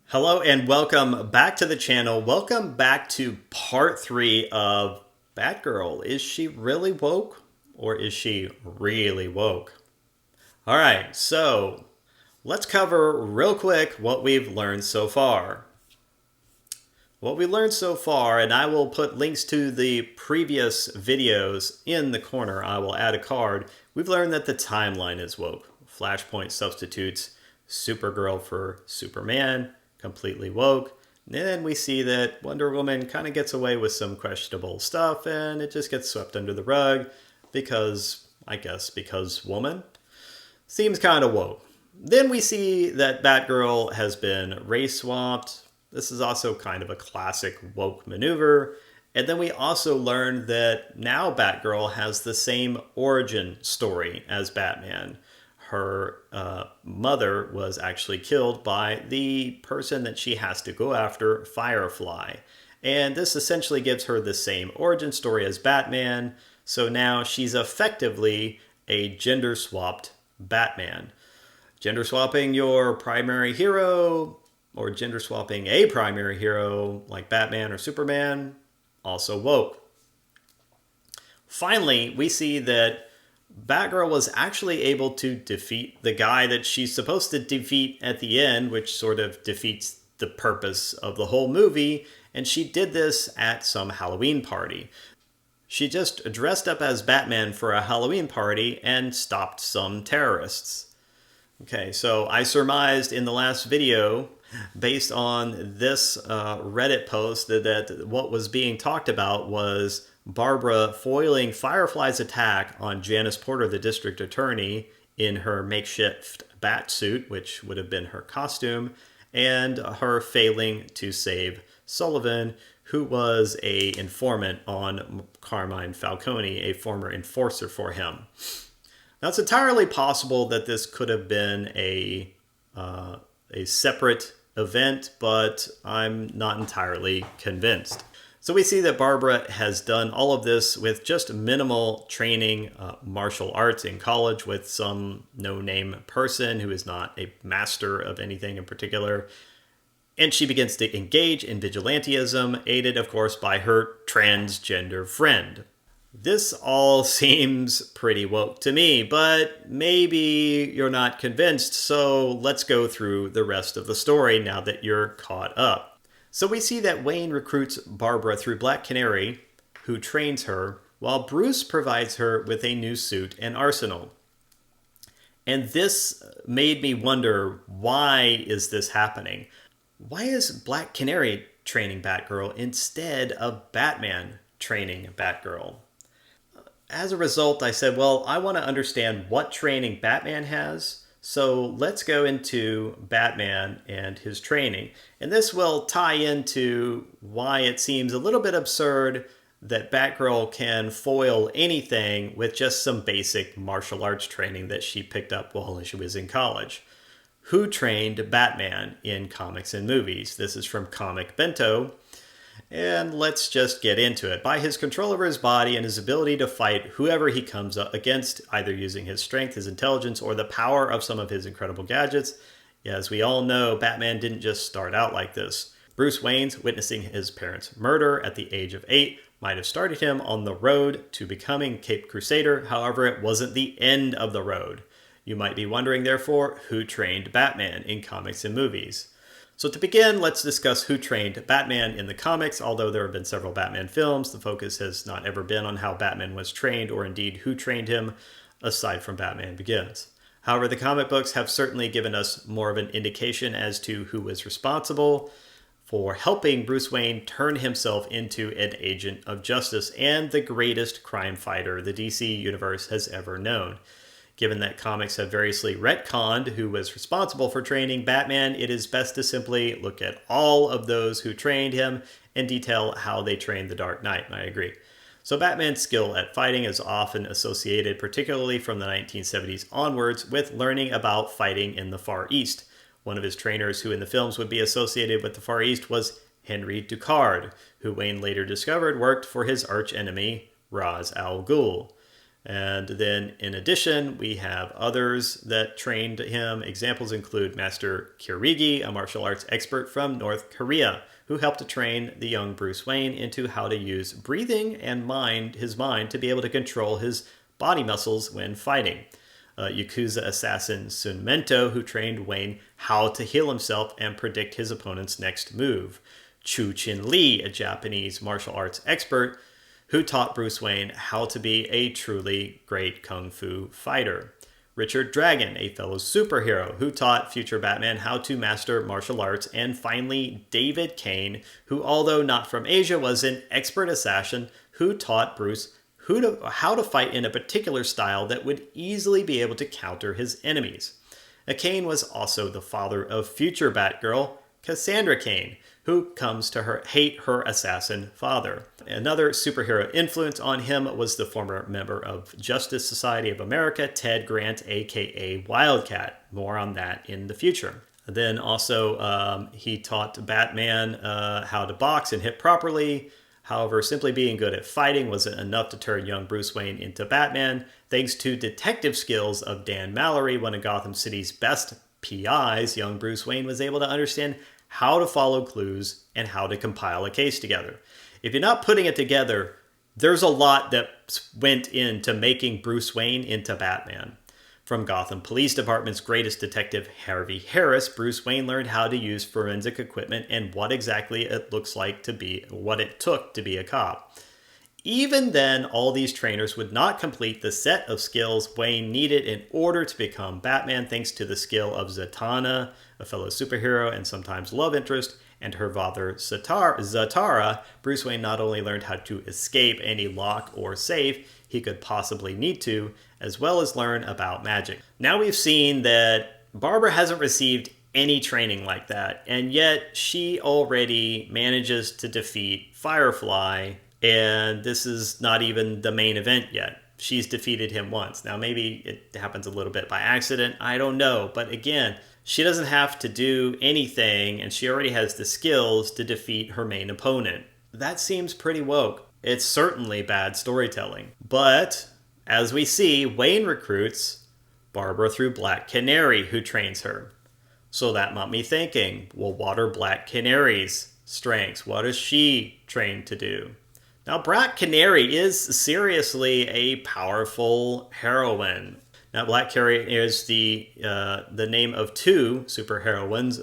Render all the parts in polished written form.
Hello and welcome back to the channel. Welcome back to part 3 of Batgirl. Is she really woke or is she really woke? Alright, so let's cover real quick what we've learned so far. What we learned so far, and I will put links to the previous videos in the corner. I will add a card. We've learned that the timeline is woke. Flashpoint substitutes Supergirl for Superman. Completely woke. And then we see that Wonder Woman kind of gets away with some questionable stuff and it just gets swept under the rug because, I guess, because woman. Seems kind of woke. Then we see that Batgirl has been race swapped. This is also kind of a classic woke maneuver. And then we also learned that now Batgirl has the same origin story as Batman. Her mother was actually killed by the person that she has to go after, Firefly. And this essentially gives her the same origin story as Batman. So now she's effectively a gender-swapped Batman. Gender swapping your primary hero, or gender swapping a primary hero like Batman or Superman, also woke. Finally, we see that Batgirl was actually able to defeat the guy that she's supposed to defeat at the end, which sort of defeats the purpose of the whole movie, and she did this at some Halloween party. She just dressed up as Batman for a Halloween party and stopped some terrorists. Okay, so I surmised in the last video, based on this Reddit post, that what was being talked about was Barbara foiling Firefly's attack on Janice Porter, the district attorney, in her makeshift bat suit, which would have been her costume, and her failing to save Sullivan, who was an informant on Carmine Falcone, a former enforcer for him. Now, it's entirely possible that this could have been a separate event, but I'm not entirely convinced. So we see that Barbara has done all of this with just minimal training, martial arts in college with some no-name person who is not a master of anything in particular. And she begins to engage in vigilantism, aided, of course, by her transgender friend. This all seems pretty woke to me, but maybe you're not convinced, so let's go through the rest of the story now that you're caught up. So we see that Wayne recruits Barbara through Black Canary, who trains her, while Bruce provides her with a new suit and arsenal. And this made me wonder, why is this happening? Why is Black Canary training Batgirl instead of Batman training Batgirl? As a result, I said, well, I want to understand what training Batman has. So let's go into Batman and his training. And this will tie into why it seems a little bit absurd that Batgirl can foil anything with just some basic martial arts training that she picked up while she was in college. Who trained Batman in comics and movies? This is from Comic Bento. And let's just get into it. By his control over his body and his ability to fight whoever he comes up against, either using his strength, his intelligence, or the power of some of his incredible gadgets. As we all know, Batman didn't just start out like this. Bruce Wayne's witnessing his parents' murder at the age of 8 might have started him on the road to becoming Caped Crusader. However, it wasn't the end of the road. You might be wondering, therefore, who trained Batman in comics and movies? So to begin, let's discuss who trained Batman in the comics. Although there have been several Batman films, the focus has not ever been on how Batman was trained or indeed who trained him, aside from Batman Begins. However, the comic books have certainly given us more of an indication as to who was responsible for helping Bruce Wayne turn himself into an agent of justice and the greatest crime fighter the DC universe has ever known. Given that comics have variously retconned who was responsible for training Batman, it is best to simply look at all of those who trained him and detail how they trained the Dark Knight. I agree. So Batman's skill at fighting is often associated, particularly from the 1970s onwards, with learning about fighting in the Far East. One of his trainers who in the films would be associated with the Far East was Henry Ducard, who Wayne later discovered worked for his archenemy, Ra's al Ghul. And then in addition, we have others that trained him. Examples include Master Kirigi, a martial arts expert from North Korea, who helped to train the young Bruce Wayne into how to use breathing and his mind to be able to control his body muscles when fighting. Yakuza assassin Sunmento, who trained Wayne how to heal himself and predict his opponent's next move. Chu Chin Lee, a Japanese martial arts expert, who taught Bruce Wayne how to be a truly great kung fu fighter. Richard Dragon, a fellow superhero, who taught future Batman how to master martial arts. And finally, David Kane, who, although not from Asia, was an expert assassin who taught Bruce how to fight in a particular style that would easily be able to counter his enemies. Kane was also the father of future Batgirl, Cassandra Cain, who comes to hate her assassin father. Another superhero influence on him was the former member of Justice Society of America, Ted Grant, aka Wildcat. More on that in the future. Then also he taught Batman how to box and hit properly. However, simply being good at fighting wasn't enough to turn young Bruce Wayne into Batman. Thanks to detective skills of Dan Mallory, one of Gotham City's best PIs, young Bruce Wayne was able to understand how to follow clues and how to compile a case together. If you're not putting it together, there's a lot that went into making Bruce Wayne into Batman. From Gotham Police Department's greatest detective, Harvey Harris, Bruce Wayne learned how to use forensic equipment and what exactly it what it took to be a cop. Even then, all these trainers would not complete the set of skills Wayne needed in order to become Batman, thanks to the skill of Zatanna, a fellow superhero and sometimes love interest, and her father Zatara. Bruce Wayne not only learned how to escape any lock or safe he could possibly need to, as well as learn about magic. Now we've seen that Barbara hasn't received any training like that, and yet she already manages to defeat Firefly, and this is not even the main event yet. She's defeated him once. Now maybe it happens a little bit by accident, I don't know, but again, she doesn't have to do anything, and she already has the skills to defeat her main opponent. That seems pretty woke. It's certainly bad storytelling. But, as we see, Wayne recruits Barbara through Black Canary, who trains her. So that got me thinking, well, what are Black Canary's strengths? What is she trained to do? Now, Black Canary is seriously a powerful heroine. Now, Black Canary is the name of two superheroines,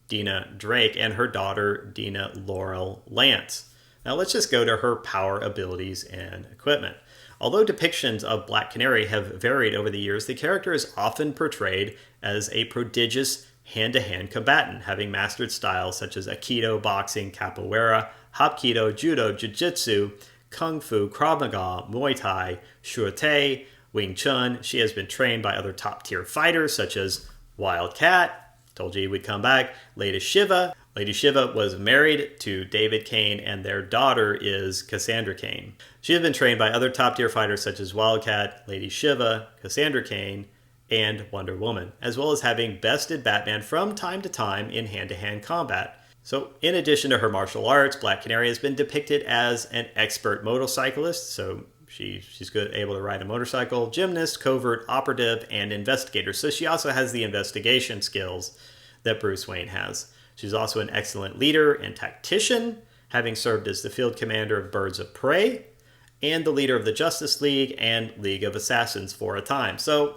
Dina Drake and her daughter, Dina Laurel Lance. Now, let's just go to her power, abilities, and equipment. Although depictions of Black Canary have varied over the years, the character is often portrayed as a prodigious hand-to-hand combatant, having mastered styles such as Aikido, boxing, capoeira, Hapkido, Judo, Jiu-Jitsu, Kung Fu, Krav Maga, Muay Thai, Shuate, Wing Chun. She has been trained by other top-tier fighters such as Wildcat, told you we'd come back, Lady Shiva. Lady Shiva was married to David Kane, and their daughter is Cassandra Cain. She has been trained by other top-tier fighters such as Wildcat, Lady Shiva, Cassandra Cain, and Wonder Woman, as well as having bested Batman from time to time in hand-to-hand combat. So, in addition to her martial arts, Black Canary has been depicted as an expert motorcyclist, so she's good, able to ride a motorcycle, gymnast, covert operative, and investigator. So she also has the investigation skills that Bruce Wayne has. She's also an excellent leader and tactician, having served as the field commander of Birds of Prey and the leader of the Justice League and League of Assassins for a time. So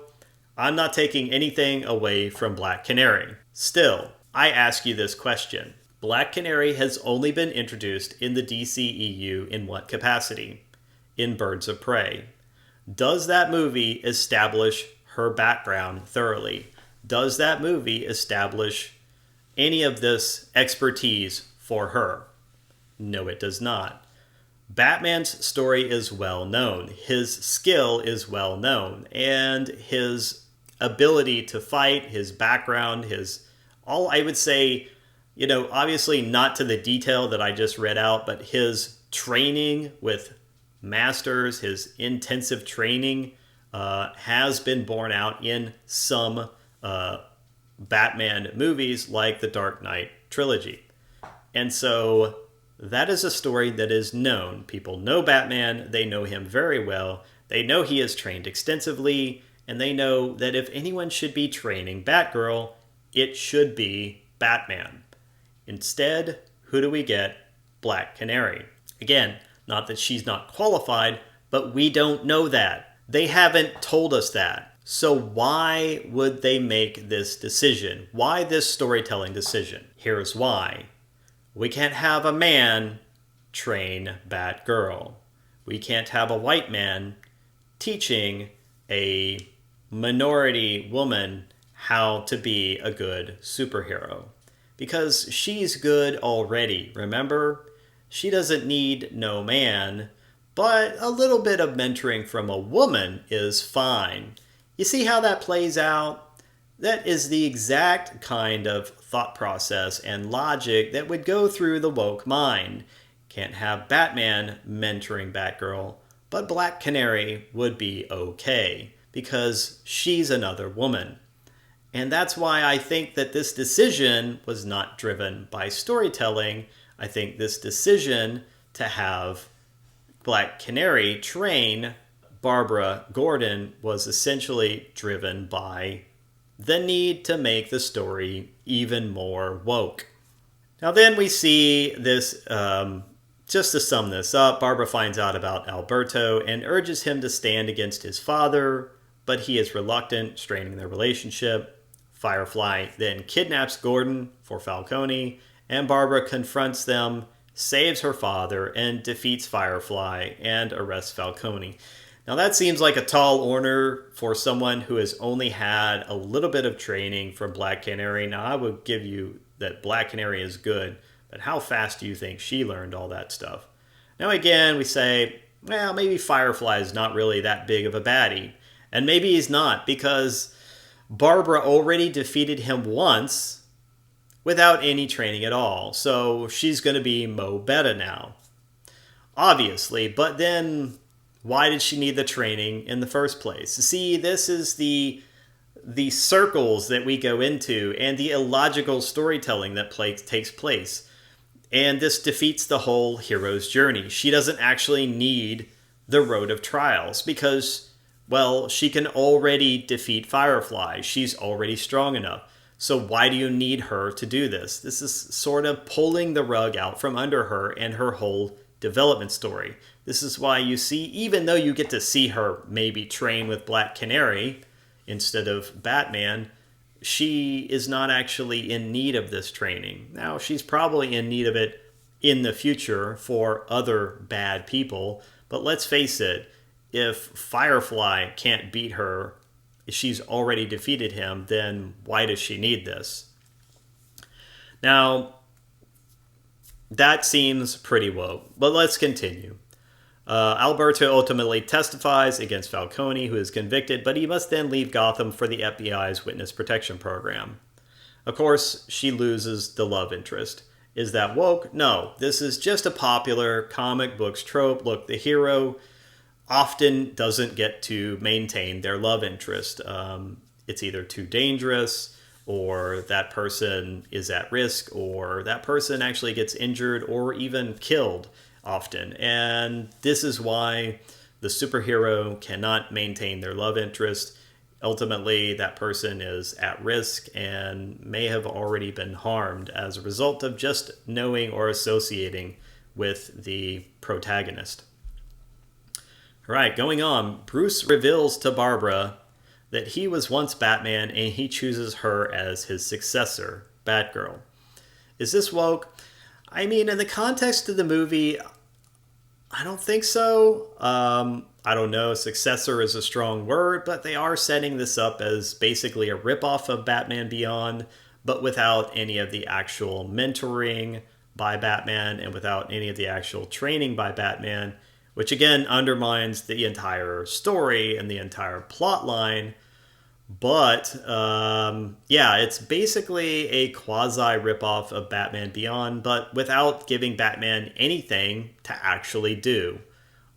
I'm not taking anything away from Black Canary. Still, I ask you this question. Black Canary has only been introduced in the DCEU in what capacity? In Birds of Prey. Does that movie establish her background thoroughly? Does that movie establish any of this expertise for her? No, it does not. Batman's story is well known. His skill is well known. And his ability to fight, his background, I would say, obviously not to the detail that I just read out, but his training with masters, his intensive training has been borne out in some Batman movies like the Dark Knight trilogy. And so that is a story that is known. People know Batman. They know him very well. They know he is trained extensively, and they know that if anyone should be training Batgirl, it should be Batman. Instead, who do we get? Black Canary. Again, not that she's not qualified, but we don't know that. They haven't told us that. So why would they make this decision? Why this storytelling decision? Here's why. We can't have a man train Batgirl. We can't have a white man teaching a minority woman how to be a good superhero. Because she's good already, remember? She doesn't need no man, but a little bit of mentoring from a woman is fine. You see how that plays out? That is the exact kind of thought process and logic that would go through the woke mind. Can't have Batman mentoring Batgirl, but Black Canary would be okay, because she's another woman. And that's why I think that this decision was not driven by storytelling. I think this decision to have Black Canary train Barbara Gordon was essentially driven by the need to make the story even more woke. Now then we see this, just to sum this up, Barbara finds out about Alberto and urges him to stand against his father, but he is reluctant, straining their relationship. Firefly then kidnaps Gordon for Falcone, and Barbara confronts them, saves her father, and defeats Firefly and arrests Falcone. Now that seems like a tall order for someone who has only had a little bit of training from Black Canary. Now I would give you that Black Canary is good, but how fast do you think she learned all that stuff? Now again, we say, well, maybe Firefly is not really that big of a baddie. And maybe he's not, because Barbara already defeated him once without any training at all. So she's going to be Mo Betta now. Obviously, but then why did she need the training in the first place? See, this is the circles that we go into and the illogical storytelling that takes place. And this defeats the whole hero's journey. She doesn't actually need the road of trials because, well, she can already defeat Firefly. She's already strong enough. So why do you need her to do this? This is sort of pulling the rug out from under her and her whole development story. This is why you see, even though you get to see her maybe train with Black Canary instead of Batman, she is not actually in need of this training. Now, she's probably in need of it in the future for other bad people, but let's face it, if Firefly can't beat her, she's already defeated him, then why does she need this? Now, that seems pretty woke, but let's continue. Alberto ultimately testifies against Falcone, who is convicted, but he must then leave Gotham for the FBI's witness protection program. Of course, she loses the love interest. Is that woke? No, this is just a popular comic books trope. Look, the hero often doesn't get to maintain their love interest. It's either too dangerous, or that person is at risk, or that person actually gets injured or even killed often. And this is why the superhero cannot maintain their love interest. Ultimately, that person is at risk and may have already been harmed as a result of just knowing or associating with the protagonist. All right, going on, Bruce reveals to Barbara that he was once Batman and he chooses her as his successor, Batgirl. Is this woke? I mean, in the context of the movie, I don't think so. I don't know, successor is a strong word, but they are setting this up as basically a ripoff of Batman Beyond, but without any of the actual mentoring by Batman and without any of the actual training by Batman, which again undermines the entire story and the entire plot line. But yeah, it's basically a quasi ripoff of Batman Beyond, but without giving Batman anything to actually do,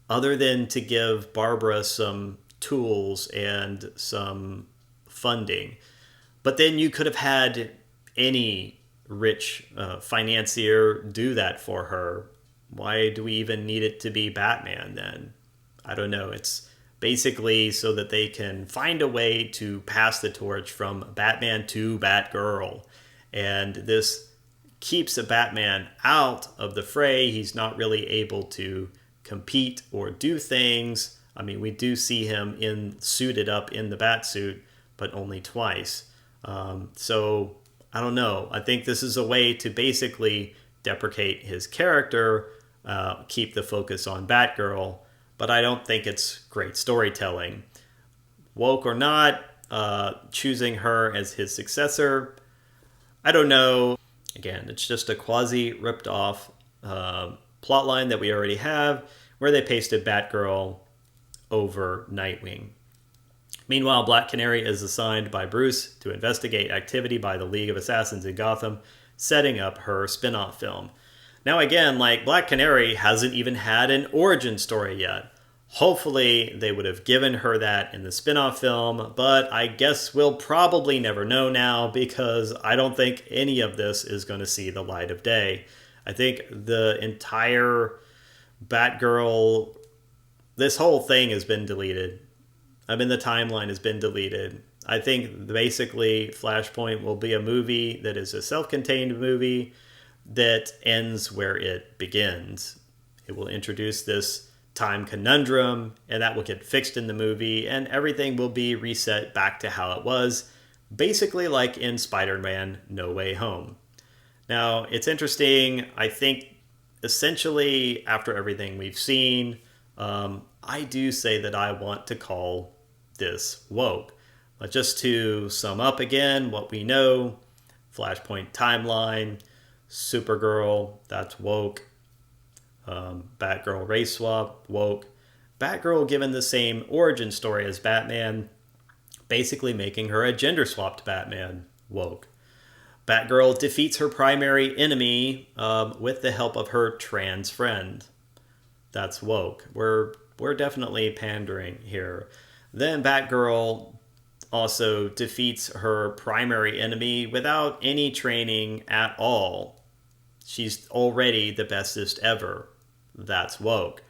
other than to give Barbara some tools and some funding. But then you could have had any rich financier do that for her. Why do we even need it to be Batman then? I don't know. It's basically so that they can find a way to pass the torch from Batman to Batgirl. And this keeps a Batman out of the fray. He's not really able to compete or do things. I mean, we do see him suited up in the Batsuit, but only twice. So I don't know. I think this is a way to basically deprecate his character, keep the focus on Batgirl, but I don't think it's great storytelling. Woke or not, choosing her as his successor, I don't know. Again, it's just a quasi ripped off plotline that we already have, where they pasted Batgirl over Nightwing. Meanwhile, Black Canary is assigned by Bruce to investigate activity by the League of Assassins in Gotham, setting up her spin-off film. Now again, like, Black Canary hasn't even had an origin story yet. Hopefully they would have given her that in the spin-off film, but I guess we'll probably never know now, because I don't think any of this is going to see the light of day. I think the entire Batgirl, this whole thing has been deleted. I mean, the timeline has been deleted. I think basically Flashpoint will be a movie that is a self-contained movie that ends where it begins. It will introduce this time conundrum, and that will get fixed in the movie, and everything will be reset back to how it was, basically like in Spider-Man No Way Home. Now, it's interesting. I think essentially after everything we've seen, I do say that I want to call this woke. But just to sum up again what we know: Flashpoint timeline, Supergirl, that's woke. Batgirl race swap, woke. Batgirl given the same origin story as Batman, basically making her a gender swapped Batman, woke. Batgirl defeats her primary enemy with the help of her trans friend. That's woke. We're definitely pandering here. Then Batgirl also defeats her primary enemy without any training at all. She's already the bestest ever. That's woke.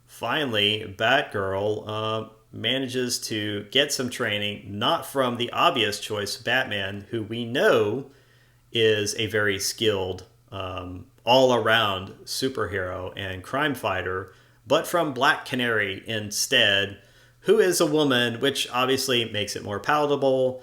Finally, Batgirl manages to get some training, not from the obvious choice Batman, who we know is a very skilled, all-around superhero and crime fighter, but from Black Canary instead, who is a woman, which obviously makes it more palatable.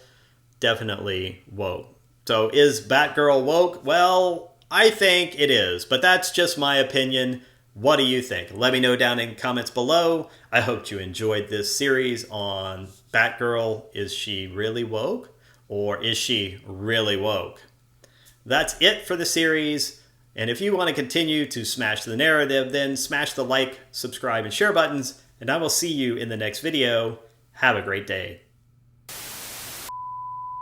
Definitely woke. So is Batgirl woke? Well, I think it is, but that's just my opinion. What do you think? Let me know down in comments below. I hope you enjoyed this series on Batgirl. Is she really woke, or is she really woke? That's it for the series. And if you want to continue to smash the narrative, then smash the like, subscribe, and share buttons, and I will see you in the next video. Have a great day.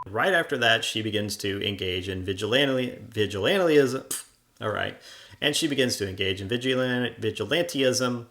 Right after that, she begins to engage in vigilantism. All right. And she begins to engage in vigilantism